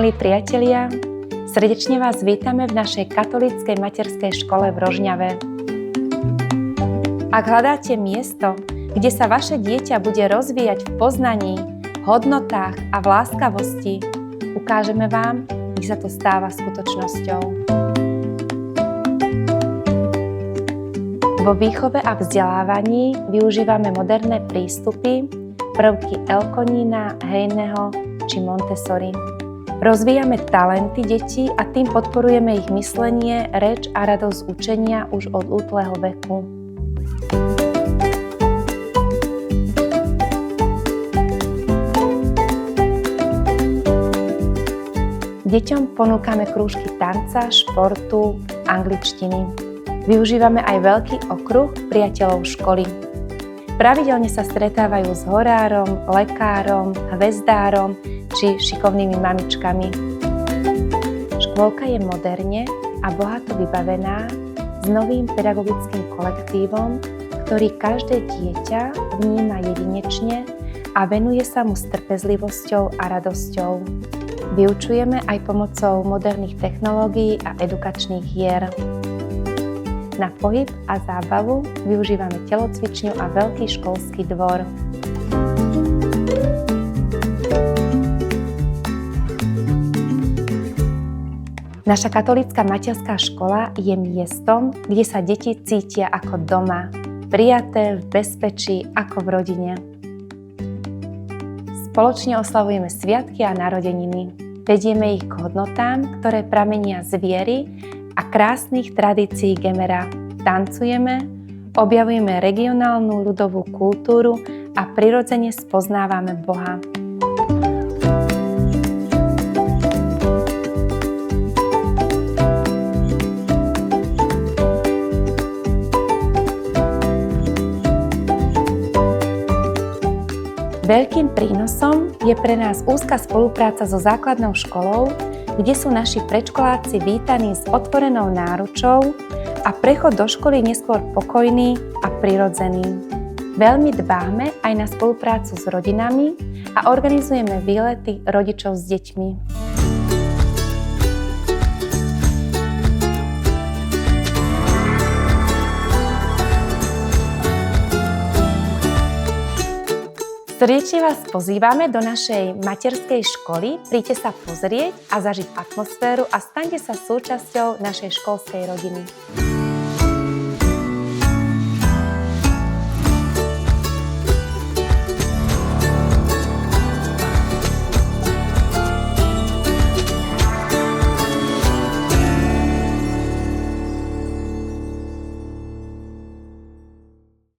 Milí priatelia, srdečne vás vítame v našej katolíckej materskej škole v Rožňave. Ak hľadáte miesto, kde sa vaše dieťa bude rozvíjať v poznaní, hodnotách a v láskavosti, ukážeme vám, kde sa to stáva skutočnosťou. Vo výchove a vzdelávaní využívame moderné prístupy, prvky Elkonína, Hejného či Montessori. Rozvíjame talenty detí a tým podporujeme ich myslenie, reč a radosť učenia už od útleho veku. Deťom ponúkame krúžky tanca, športu, angličtiny. Využívame aj veľký okruh priateľov školy. Pravidelne sa stretávajú s horárom, lekárom, hvezdárom či šikovnými mamičkami. Škôlka je moderne a bohato vybavená s novým pedagogickým kolektívom, ktorý každé dieťa vníma jedinečne a venuje sa mu s trpezlivosťou a radosťou. Vyučujeme aj pomocou moderných technológií a edukačných hier. Na pohyb a zábavu využívame telocvičňu a veľký školský dvor. Naša katolícka materská škola je miestom, kde sa deti cítia ako doma, prijaté v bezpečí ako v rodine. Spoločne oslavujeme sviatky a narodeniny. Vedieme ich k hodnotám, ktoré pramenia z viery a krásnych tradícií Gemera. Tancujeme, objavujeme regionálnu ľudovú kultúru a prirodzene spoznávame Boha. Veľkým prínosom je pre nás úzka spolupráca so základnou školou, kde sú naši predškoláci vítaní s otvorenou náručou a prechod do školy neskôr pokojný a prirodzený. Veľmi dbáme aj na spoluprácu s rodinami a organizujeme výlety rodičov s deťmi. Srdečne vás pozývame do našej materskej školy. Príďte sa pozrieť a zažiť atmosféru a staňte sa súčasťou našej školskej rodiny.